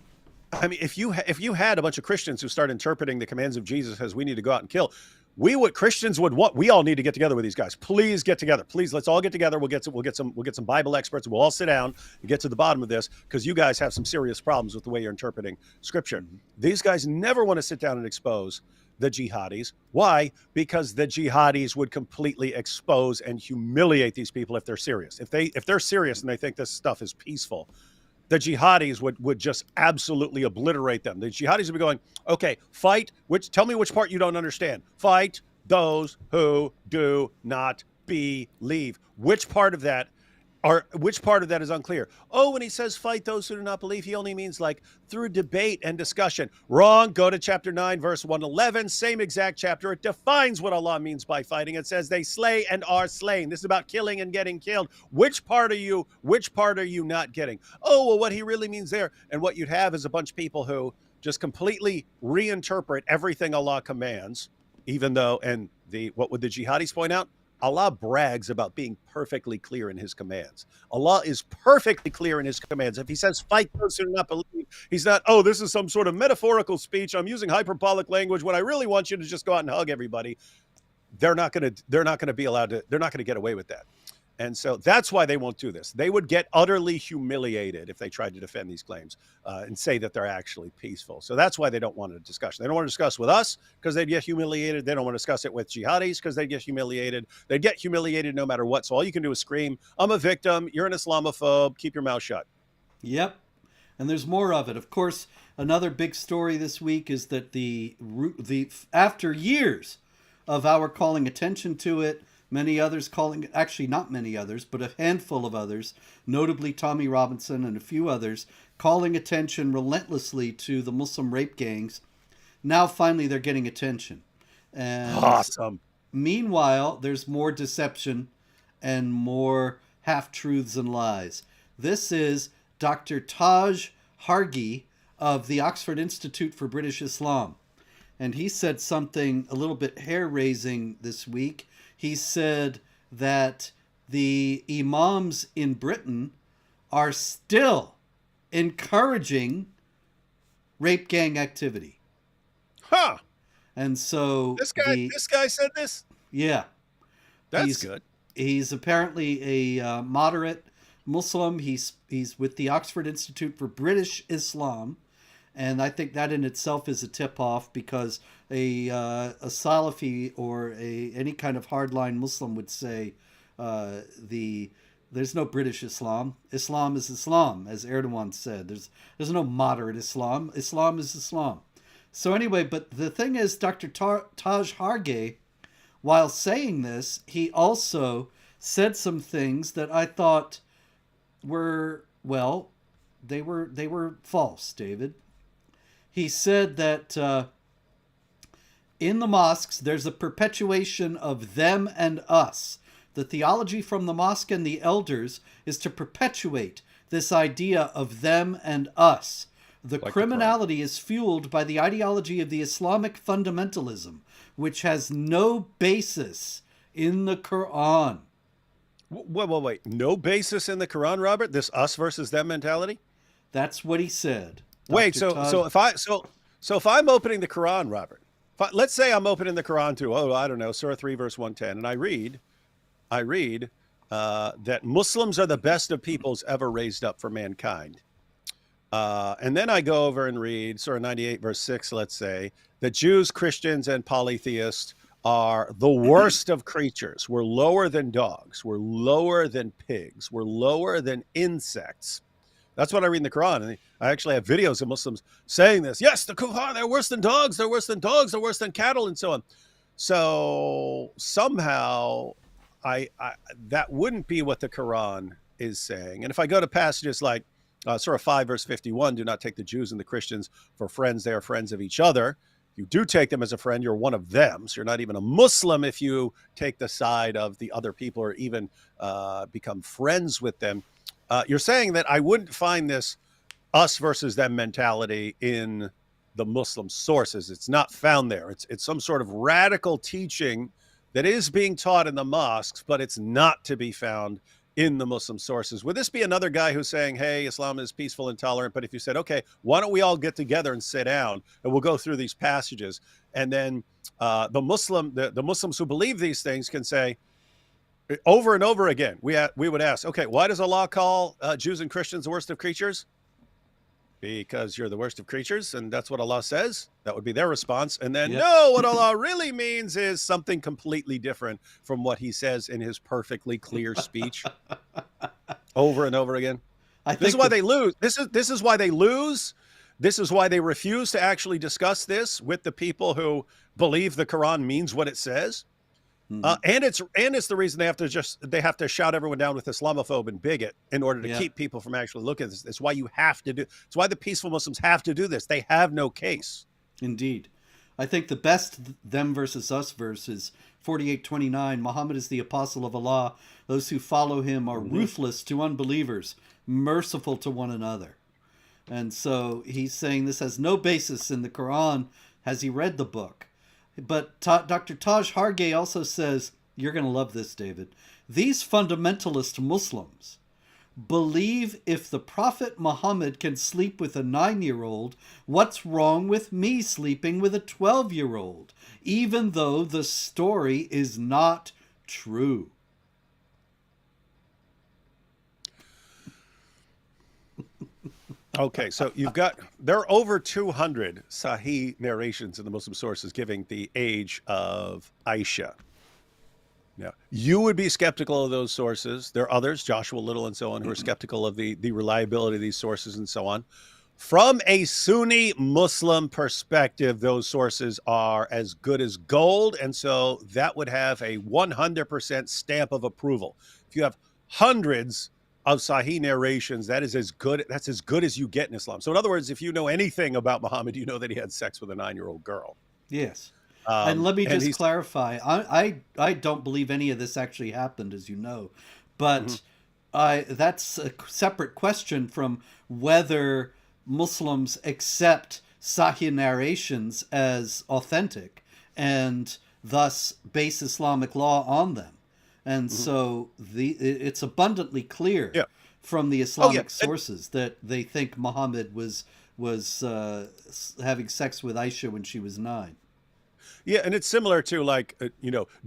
had a bunch of Christians who start interpreting the commands of Jesus as we need to go out and kill, we all need to get together with these guys. Please get together. Please, let's all get together. We'll get some Bible experts. We'll all sit down and get to the bottom of this, because you guys have some serious problems with the way you're interpreting Scripture. These guys never want to sit down and expose the jihadis. Why? Because the jihadis would completely expose and humiliate these people if they're serious. If they're serious and they think this stuff is peaceful, the jihadis would just absolutely obliterate them. The jihadis would be going, "Okay, tell me which part you don't understand. Fight those who do not believe." Which part of that is unclear? Oh, when he says fight those who do not believe, he only means like through debate and discussion. Wrong. Go to chapter 9, verse 111, same exact chapter. It defines what Allah means by fighting. It says they slay and are slain. This is about killing and getting killed. Which part are you not getting? Oh, well, what he really means there, and what you'd have is a bunch of people who just completely reinterpret everything Allah commands, even though, and what would the jihadis point out? Allah brags about being perfectly clear in his commands. Allah is perfectly clear in his commands. If he says fight those who do not believe, he's not, oh, this is some sort of metaphorical speech. I'm using hyperbolic language when I really want you to just go out and hug everybody. They're not going to be allowed to, they're not going to get away with that. And so that's why they won't do this. They would get utterly humiliated if they tried to defend these claims and say that they're actually peaceful. So that's why they don't want a discussion. They don't want to discuss with us because they'd get humiliated. They don't want to discuss it with jihadis because they'd get humiliated. They'd get humiliated no matter what. So all you can do is scream, I'm a victim. You're an Islamophobe. Keep your mouth shut. Yep. And there's more of it. Of course, another big story this week is that the after years of our calling attention to it, many others calling, actually not many others, but a handful of others, notably Tommy Robinson and a few others, calling attention relentlessly to the Muslim rape gangs. Now finally they're getting attention. And awesome. Meanwhile, there's more deception and more half-truths and lies. This is Dr. Taj Hargi of the Oxford Institute for British Islam. And he said something a little bit hair-raising this week. He said that the imams in Britain are still encouraging rape gang activity. Huh. And so this guy said this? Yeah. That's good. He's apparently a moderate Muslim. He's with the Oxford Institute for British Islam. And I think that in itself is a tip-off because a Salafi or any kind of hardline Muslim would say there's no British Islam. Islam is Islam, as Erdogan said. There's no moderate Islam. Islam is Islam. So anyway, but the thing is, Dr. Taj Hargi, while saying this, he also said some things that I thought were, well, they were false, David. He said that in the mosques, there's a perpetuation of them and us. The theology from the mosque and the elders is to perpetuate this idea of them and us. The criminality is fueled by the ideology of the Islamic fundamentalism, which has no basis in the Quran. Wait. No basis in the Quran, Robert? This us versus them mentality? That's what he said. Wait, so if I'm opening the Quran, Robert, let's say I'm opening the Quran to, Surah 3, verse 110, and I read that Muslims are the best of peoples ever raised up for mankind. And then I go over and read Surah 98, verse 6, let's say, that Jews, Christians, and polytheists are the worst of creatures. We're lower than dogs. We're lower than pigs. We're lower than insects. That's what I read in the Quran. And I actually have videos of Muslims saying this. Yes, the kuffar, they're worse than dogs. They're worse than dogs. They're worse than cattle, and so on. So somehow that wouldn't be what the Quran is saying. And if I go to passages like Surah 5, verse 51, do not take the Jews and the Christians for friends. They are friends of each other. If you do take them as a friend, you're one of them. So you're not even a Muslim if you take the side of the other people or even become friends with them. You're saying that I wouldn't find this us versus them mentality in the Muslim sources. It's not found there. It's some sort of radical teaching that is being taught in the mosques, but it's not to be found in the Muslim sources. Would this be another guy who's saying, hey, Islam is peaceful and tolerant, but if you said, okay, why don't we all get together and sit down and we'll go through these passages, and then the Muslims who believe these things can say, over and over again, we would ask, okay, why does Allah call Jews and Christians the worst of creatures? Because you're the worst of creatures, and that's what Allah says. That would be their response. And then, no, what Allah really means is something completely different from what he says in his perfectly clear speech over and over again. This is why they lose. This is why they lose. This is why they refuse to actually discuss this with the people who believe the Quran means what it says. And it's the reason they have to shout everyone down with Islamophobe and bigot in order to keep people from actually looking at this. It's why you have to do. It's why the peaceful Muslims have to do this. They have no case. Indeed, I think the best them versus us verse is 48:29. Muhammad is the apostle of Allah. Those who follow him are ruthless to unbelievers, merciful to one another. And so he's saying this has no basis in the Quran. Has he read the book? But Dr. Taj Hargey also says, you're going to love this, David. These fundamentalist Muslims believe if the Prophet Muhammad can sleep with a 9-year-old, what's wrong with me sleeping with a 12-year-old, even though the story is not true? Okay, so there are over 200 Sahih narrations in the Muslim sources giving the age of Aisha. Now, you would be skeptical of those sources. There are others, Joshua Little and so on, who are skeptical of the reliability of these sources and so on. From a Sunni Muslim perspective, those sources are as good as gold, and so that would have a 100% stamp of approval. If you have hundreds of Sahih narrations, that's as good as you get in Islam. So in other words, if you know anything about Muhammad, you know that he had sex with a 9-year-old girl. Yes. And let me just clarify. I don't believe any of this actually happened, as you know. But that's a separate question from whether Muslims accept Sahih narrations as authentic and thus base Islamic law on them. And so it's abundantly clear from the Islamic sources that they think Muhammad was having sex with Aisha when she was 9. Yeah, and it's similar to like,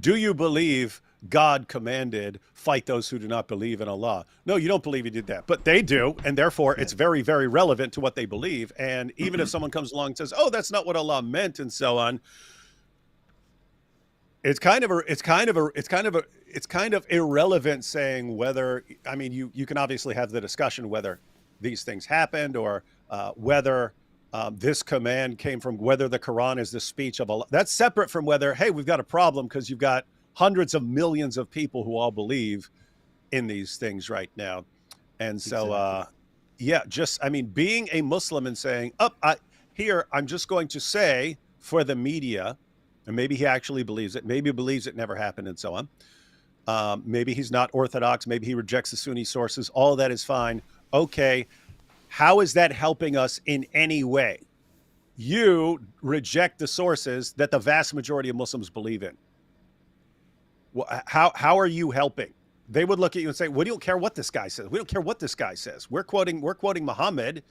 do you believe God commanded fight those who do not believe in Allah? No, you don't believe he did that, but they do, and therefore it's very, very relevant to what they believe. And even if someone comes along and says, "Oh, that's not what Allah meant," and so on, it's kind of irrelevant saying whether. I mean, you can obviously have the discussion whether these things happened or whether this command came from, whether the Quran is the speech of Allah. That's separate from whether, hey, we've got a problem because you've got hundreds of millions of people who all believe in these things right now. And so, being a Muslim and saying, I'm just going to say for the media, and maybe he actually believes it, maybe he believes it never happened and so on. Maybe he's not Orthodox, maybe he rejects the Sunni sources. All of that is fine. Okay. How is that helping us in any way? You reject the sources that the vast majority of Muslims believe in. How are you helping? They would look at you and say, "We don't care what this guy says. We don't care what this guy says. We're quoting Muhammad,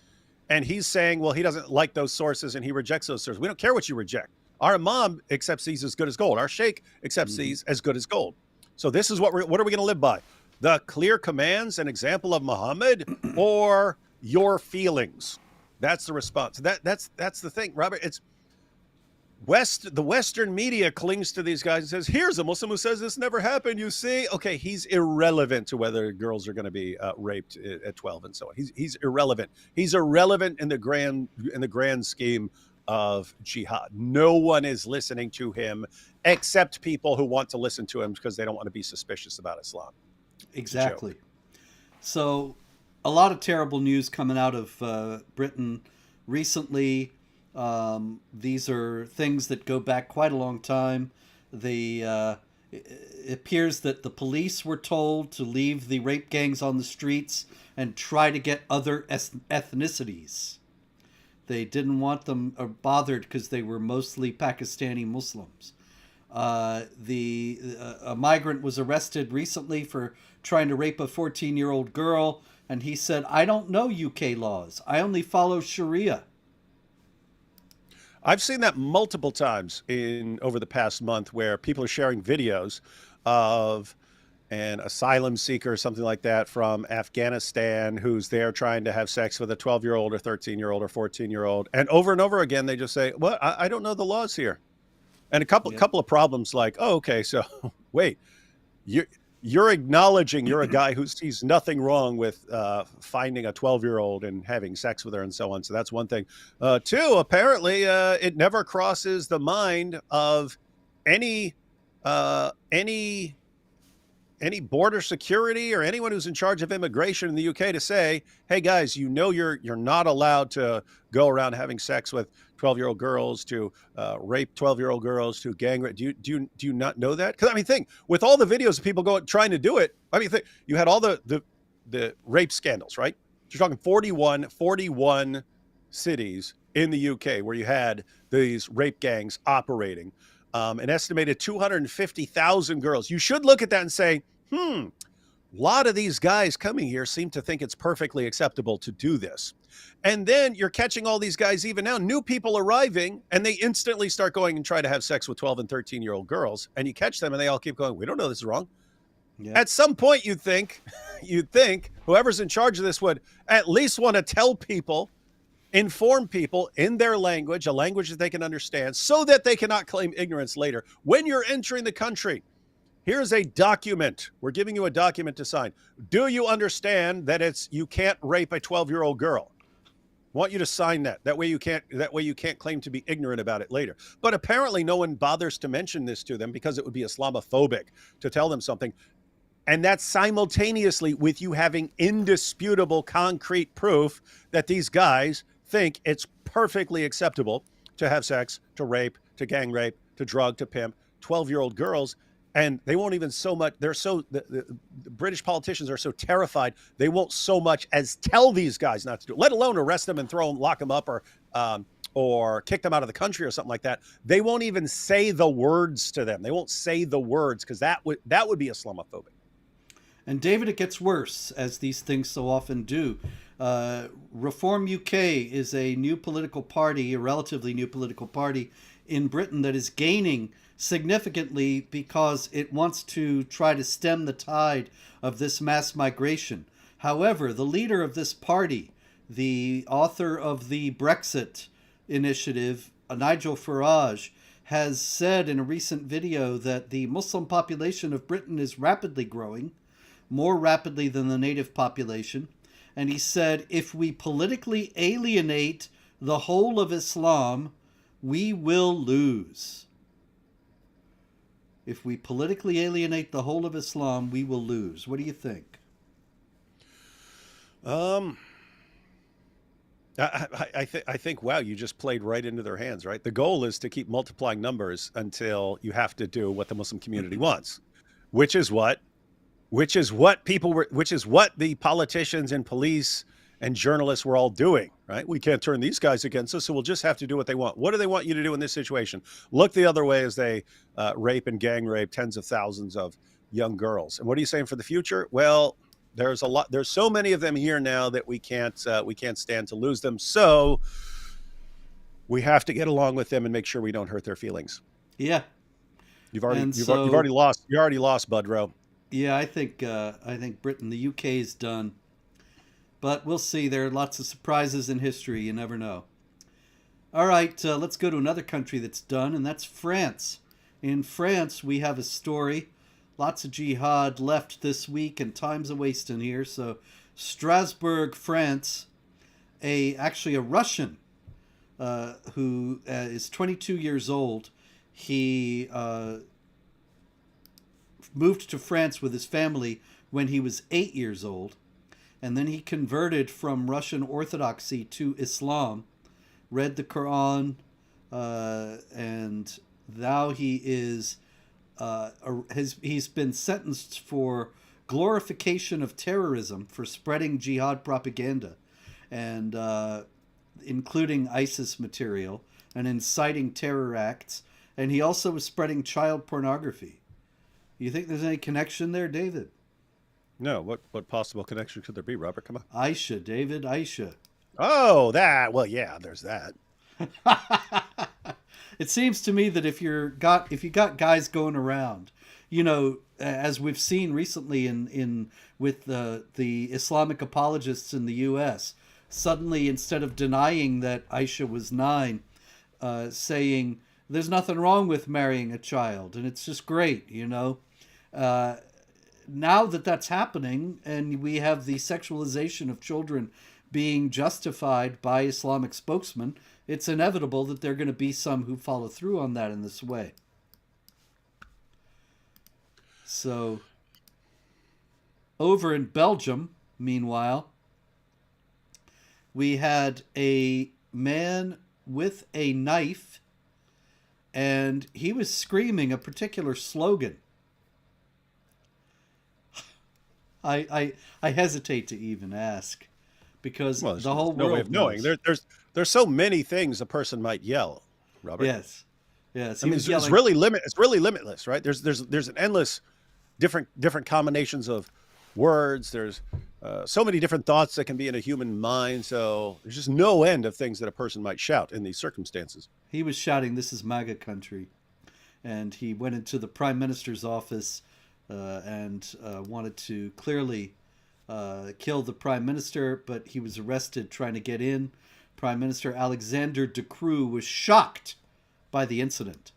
and he's saying, well, he doesn't like those sources and he rejects those sources. We don't care what you reject. Our imam accepts these as good as gold. Our sheikh accepts these as good as gold. So this is what are we going to live by? The clear commands and example of Muhammad, or your feelings?" That's the response. That's the thing, Robert. It's the Western media clings to these guys and says, "Here's a Muslim who says this never happened. You see, okay, he's irrelevant to whether girls are going to be raped at 12 and so on. He's irrelevant. He's irrelevant in the grand scheme of jihad. No one is listening to him except people who want to listen to him because they don't want to be suspicious about Islam." Exactly. So, a lot of terrible news coming out of Britain recently. These are things that go back quite a long time. It appears that the police were told to leave the rape gangs on the streets and try to get other ethnicities. They didn't want them bothered because they were mostly Pakistani Muslims. A migrant was arrested recently for trying to rape a 14-year-old girl, and he said, "I don't know UK laws. I only follow Sharia." I've seen that multiple times over the past month, where people are sharing videos of an asylum seeker or something like that from Afghanistan who's there trying to have sex with a 12-year-old or 13-year-old or 14-year-old. And over again, they just say, "Well, I don't know the laws here." And a couple of problems like, "Oh, okay, so wait, you're acknowledging you're a guy who sees nothing wrong with finding a 12-year-old and having sex with her and so on. So that's one thing. Two, apparently it never crosses the mind of any border security or anyone who's in charge of immigration in the UK to say, hey guys, you're not allowed to go around having sex with 12-year-old girls, to rape 12-year-old girls, to gang rape. Do you not know that? Because I mean, think with all the videos of people trying to do it. I mean, you had all the rape scandals, right? You're talking 41 cities in the UK where you had these rape gangs operating. An estimated 250,000 girls. You should look at that and say, a lot of these guys coming here seem to think it's perfectly acceptable to do this. And then you're catching all these guys even now, new people arriving, and they instantly start going and try to have sex with 12 and 13-year-old girls. And you catch them and they all keep going, we don't know this is wrong. Yeah. At some point, you'd think whoever's in charge of this would at least want to tell people, inform people in their language, a language that they can understand, so that they cannot claim ignorance later. When you're entering the country, here's a document. We're giving you a document to sign. Do you understand that you can't rape a 12-year-old girl? I want you to sign that. That way you can't claim to be ignorant about it later. But apparently no one bothers to mention this to them because it would be Islamophobic to tell them something. And that's simultaneously with you having indisputable concrete proof that these guys think it's perfectly acceptable to have sex, to rape, to gang rape, to drug, to pimp 12-year-old girls. And they won't even so much, the British politicians are so terrified, they won't so much as tell these guys not to do it, let alone arrest them and lock them up or kick them out of the country or something like that. They won't even say the words to them. They won't say the words because that would be Islamophobic. And David, it gets worse, as these things so often do. Reform UK is a new political party, a relatively new political party in Britain that is gaining significantly because it wants to try to stem the tide of this mass migration. However, the leader of this party, the author of the Brexit initiative, Nigel Farage, has said in a recent video that the Muslim population of Britain is rapidly growing, more rapidly than the native population. And he said, if we politically alienate the whole of Islam, we will lose. If we politically alienate the whole of Islam, we will lose. What do you think? I think, wow, you just played right into their hands, right? The goal is to keep multiplying numbers until you have to do what the Muslim community wants, which is what the politicians and police and journalists were all doing, right? We can't turn these guys against us, so we'll just have to do what they want. What do they want you to do in this situation? Look the other way as they rape and gang rape tens of thousands of young girls. And what are you saying for the future? Well, there's so many of them here now that we can't stand to lose them. So we have to get along with them and make sure we don't hurt their feelings. Yeah. You've already lost, Budrow. Yeah, I think Britain, the UK is done. But we'll see. There are lots of surprises in history. You never know. All right, let's go to another country that's done, and that's France. In France, we have a story. Lots of jihad left this week, and time's a wasting here. So, Strasbourg, France, actually a Russian who is 22 years old. He moved to France with his family when he was 8 years old. And then he converted from Russian Orthodoxy to Islam, read the Quran, and now he is he's been sentenced for glorification of terrorism for spreading jihad propaganda, and including ISIS material and inciting terror acts. And he also was spreading child pornography. You think there's any connection there, David? No. What possible connection could there be, Robert? Come on. Aisha, David, Aisha. Oh, that. Well, yeah, there's that. It seems to me that if you got guys going around, you know, as we've seen recently with the Islamic apologists in the U.S., suddenly instead of denying that Aisha was 9, saying there's nothing wrong with marrying a child and it's just great, you know. Now that that's happening and we have the sexualization of children being justified by Islamic spokesmen, it's inevitable that there are going to be some who follow through on that in this way. So, over in Belgium, meanwhile, we had a man with a knife, and he was screaming a particular slogan. I hesitate to even ask, because Well, the there's whole no way of world knowing. knows. There's so many things a person might yell, Robert. Yes, yes, I he mean, was it's yelling. really it's really limitless, right? There's an endless different combinations of words. There's so many different thoughts that can be in a human mind. So there's just no end of things that a person might shout in these circumstances. He was shouting, "This is MAGA country," and he went into the prime minister's office and wanted to clearly kill the prime minister, but he was arrested trying to get in. Prime Minister Alexander De Croo was shocked by the incident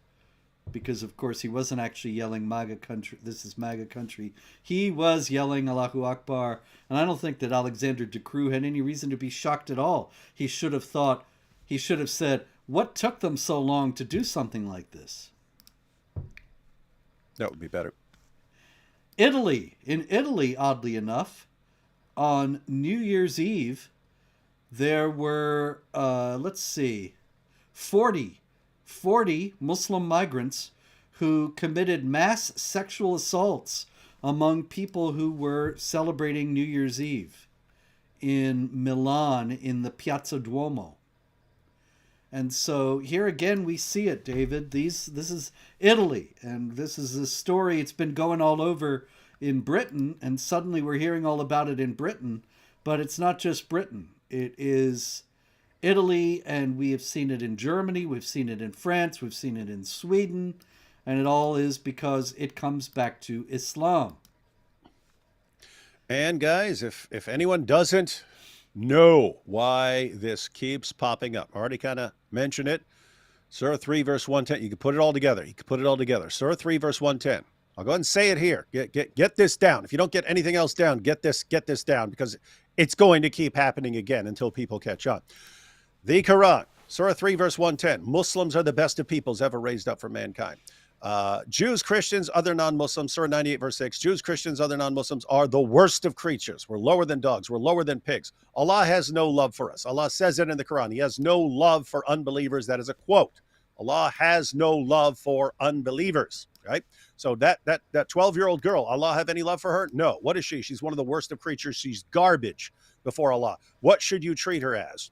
because, of course, he wasn't actually yelling "MAGA country." This is MAGA country. He was yelling "Allahu Akbar," and I don't think that Alexander De Croo had any reason to be shocked at all. He should have thought, he should have said, "What took them so long to do something like this?" That would be better. In Italy, oddly enough, on New Year's Eve, there were, let's see, 40 Muslim migrants who committed mass sexual assaults among people who were celebrating New Year's Eve in Milan in the Piazza Duomo. And so here again we see it, David. This is Italy, and this is a story. It's been going all over in Britain, and suddenly we're hearing all about it in Britain. But it's not just Britain. It is Italy, and we have seen it in Germany, we've seen it in France, we've seen it in Sweden, and it all is because it comes back to Islam. And guys, if anyone doesn't know why this keeps popping up, I already kind of mentioned it. Surah 3, verse 110. You can put it all together. Surah 3, verse 110. I'll go ahead and say it here. Get this down. If you don't get anything else down, get this down, because it's going to keep happening again until people catch on. The Quran, Surah 3, verse 110. Muslims are the best of peoples ever raised up for mankind. Jews, Christians, other non-Muslims, Surah 98, verse 6. Jews, Christians, other non-Muslims are the worst of creatures. We're lower than dogs. We're lower than pigs. Allah has no love for us. Allah says it in the Quran. He has no love for unbelievers. That is a quote. Allah has no love for unbelievers, right? So that 12-year-old girl, Allah have any love for her? No. What is she? She's one of the worst of creatures. She's garbage before Allah. What should you treat her as?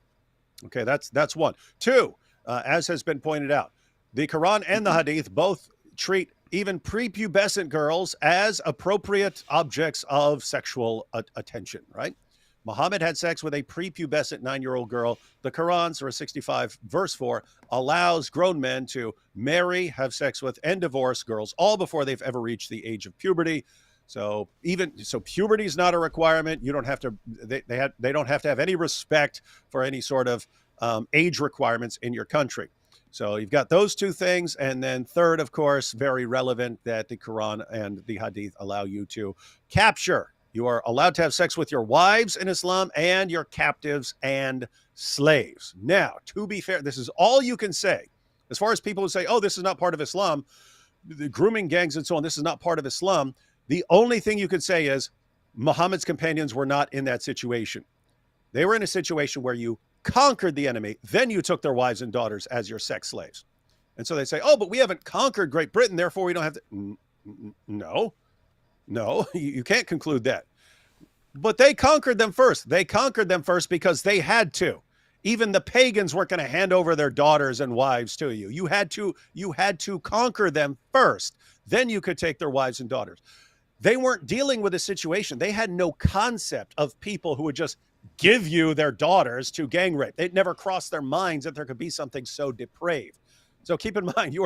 Okay, that's one. Two, as has been pointed out, the Quran and the Hadith both treat even prepubescent girls as appropriate objects of sexual attention, right? Muhammad had sex with a prepubescent 9-year-old girl. The Quran, Surah 65, verse 4, allows grown men to marry, have sex with, and divorce girls all before they've ever reached the age of puberty. So puberty is not a requirement. You don't have to. They don't have to have any respect for any sort of age requirements in your country. So you've got those two things, and then third, of course, very relevant, that the Quran and the Hadith allow you to capture. You are allowed to have sex with your wives in Islam and your captives and slaves. Now, to be fair, this is all you can say. As far as people who say, oh, this is not part of Islam, the grooming gangs and so on, this is not part of Islam. The only thing you could say is Muhammad's companions were not in that situation. They were in a situation where you conquered the enemy, then you took their wives and daughters as your sex slaves. And so they say, oh, but we haven't conquered Great Britain, therefore we don't have to. No, you can't conclude that. But they conquered them first. They conquered them first because they had to. Even the pagans weren't going to hand over their daughters and wives to you. You had to conquer them first. Then you could take their wives and daughters. They weren't dealing with a situation. They had no concept of people who would just give you their daughters to gang rape. It never crossed their minds that there could be something so depraved. So keep in mind, you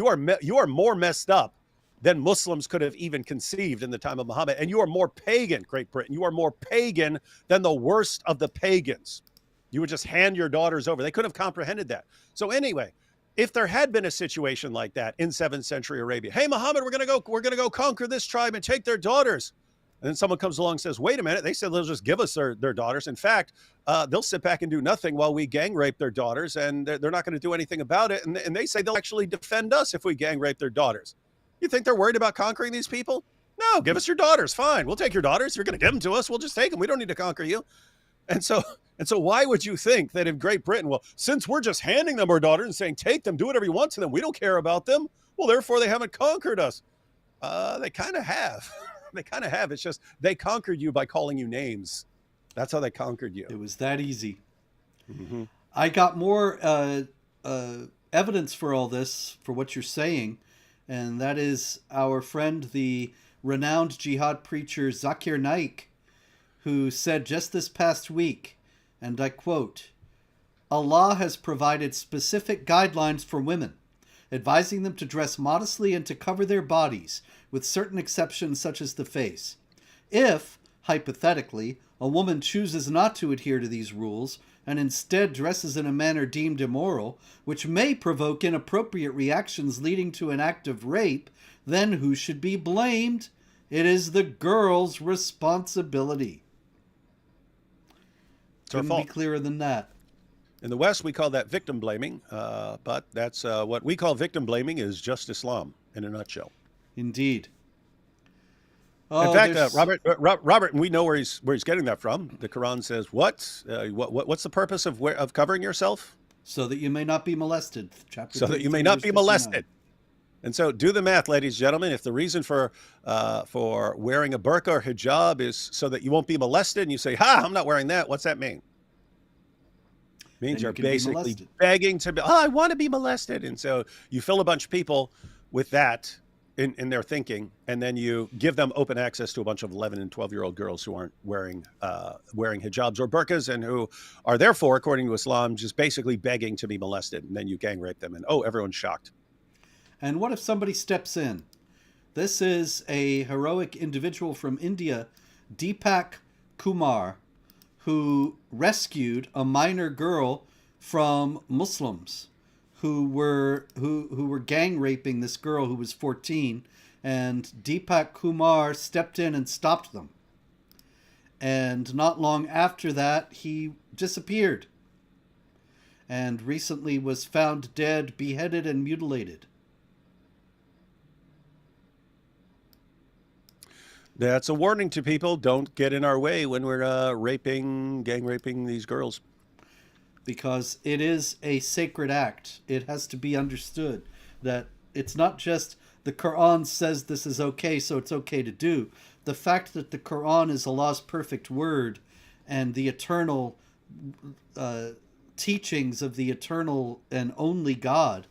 are more messed up than Muslims could have even conceived in the time of Muhammad. And you are more pagan, Great Britain. You are more pagan than the worst of the pagans. You would just hand your daughters over. They couldn't have comprehended that. So anyway, if there had been a situation like that in 7th century Arabia, hey, Muhammad, we're going to go conquer this tribe and take their daughters. And then someone comes along and says, wait a minute, they said they'll just give us their daughters. In fact, they'll sit back and do nothing while we gang rape their daughters, and they're not going to do anything about it. And they say they'll actually defend us if we gang rape their daughters. You think they're worried about conquering these people? No, give us your daughters. Fine, we'll take your daughters. You're going to give them to us. We'll just take them. We don't need to conquer you. And so why would you think that in Great Britain, well, since we're just handing them our daughters and saying, take them, do whatever you want to them, we don't care about them, well, therefore they haven't conquered us. They kind of have. They kind of have. It's just they conquered you by calling you names. That's how they conquered you. It was that easy. Hmm. I got more evidence for all this, for what you're saying, and that is our friend, the renowned jihad preacher Zakir Naik, who said just this past week, and I quote, Allah has provided specific guidelines for women, advising them to dress modestly and to cover their bodies, with certain exceptions such as the face. If, hypothetically, a woman chooses not to adhere to these rules and instead dresses in a manner deemed immoral, which may provoke inappropriate reactions leading to an act of rape, then who should be blamed? It is the girl's responsibility. It's our Couldn't be fault. clearer than that. In the West, we call that victim blaming, but that's what we call victim blaming is just Islam in a nutshell. Indeed. In Oh, fact, Robert, and we know where he's getting that from. The Quran says, what's the purpose of covering yourself? so that you may not be molested. Chapter So that you may 33, not verse be 59. molested. And so, do the math, ladies and gentlemen. If the reason for wearing a burqa or hijab is so that you won't be molested, and you say, "Ha, I'm not wearing that," what's that mean? It means Then you you're can be basically molested. begging to be. Oh, I want to be molested, and so you fill a bunch of people with that in their thinking, and then you give them open access to a bunch of 11 and 12-year-old girls who aren't wearing hijabs or burqas, and who are therefore, according to Islam, just basically begging to be molested, and then you gang rape them, and oh, everyone's shocked. And what if somebody steps in? This is a heroic individual from India, Deepak Kumar, who rescued a minor girl from Muslims who were gang raping this girl who was 14, and Deepak Kumar stepped in and stopped them. And not long after that, he disappeared and recently was found dead, beheaded, and mutilated. That's a warning to people. Don't get in our way when we're gang raping these girls. Because it is a sacred act. It has to be understood that it's not just the Quran says this is okay, so it's okay to do. The fact that the Quran is Allah's perfect word and the eternal teachings of the eternal and only God,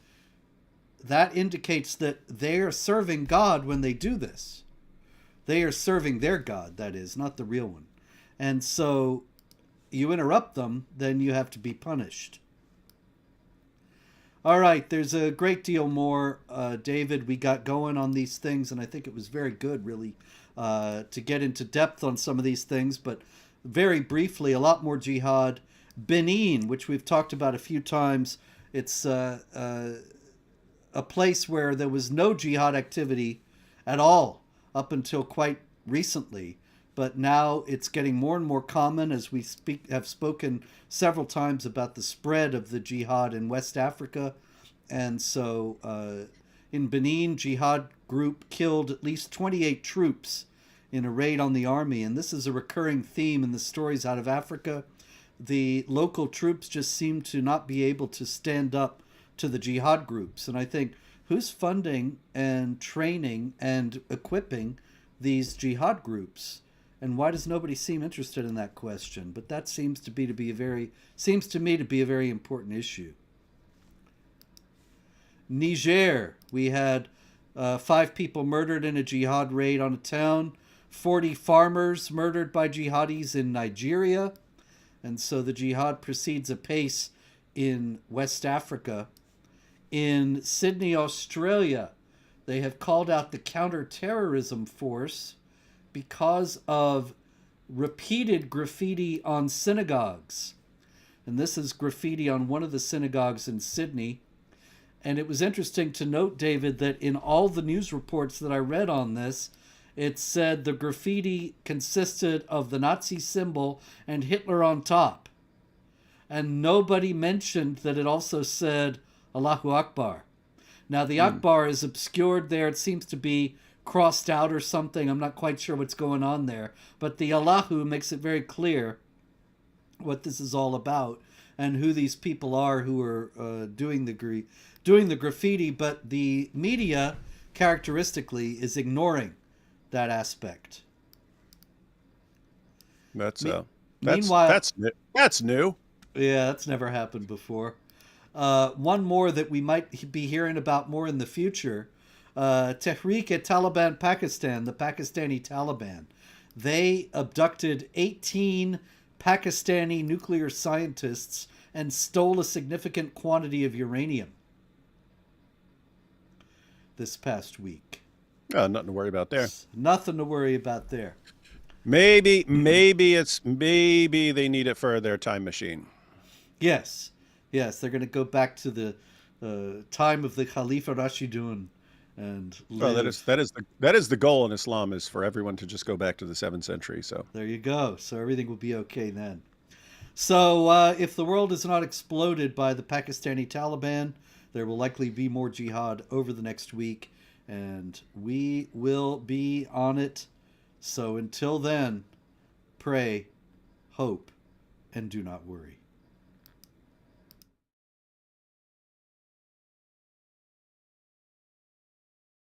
that indicates that they are serving God when they do this. They are serving their God, that is, not the real one. And so you interrupt them, then you have to be punished. All right, there's a great deal more, David, we got going on these things, and I think it was very good, really, to get into depth on some of these things, but very briefly, a lot more jihad. Benin, which we've talked about a few times, it's a place where there was no jihad activity at all up until quite recently. But now it's getting more and more common as we have spoken several times about the spread of the jihad in West Africa. And so in Benin, jihad group killed at least 28 troops in a raid on the army. And this is a recurring theme in the stories out of Africa. The local troops just seem to not be able to stand up to the jihad groups. And I think, who's funding and training and equipping these jihad groups? And why does nobody seem interested in that question? But that seems to me to be a very important issue. Niger, we had 5 people murdered in a jihad raid on a town, 40 farmers murdered by jihadis in Nigeria. And so the jihad proceeds apace in West Africa. In Sydney, Australia, they have called out the counter-terrorism force because of repeated graffiti on synagogues. And this is graffiti on one of the synagogues in Sydney. And it was interesting to note, David, that in all the news reports that I read on this, it said the graffiti consisted of the Nazi symbol and Hitler on top. And nobody mentioned that it also said Allahu Akbar. Now, the Akbar is obscured there. It seems to be crossed out or something. I'm not quite sure what's going on there. But the Allahu makes it very clear what this is all about and who these people are who are doing the graffiti. But the media, characteristically, is ignoring that aspect. That's Meanwhile, that's new. yeah, that's never happened before. One more that we might be hearing about more in the future. Tehreek-e-Taliban Pakistan, the Pakistani Taliban. They abducted 18 Pakistani nuclear scientists and stole a significant quantity of uranium this past week. Oh, nothing to worry about there. Nothing to worry about there. Maybe they need it for their time machine. Yes, they're going to go back to the time of the Khalifa Rashidun and live. Oh, that is the goal in Islam, is for everyone to just go back to the 7th century. So there you go. So everything will be okay then. So if the world is not exploded by the Pakistani Taliban, there will likely be more jihad over the next week, and we will be on it. So until then, pray, hope, and do not worry.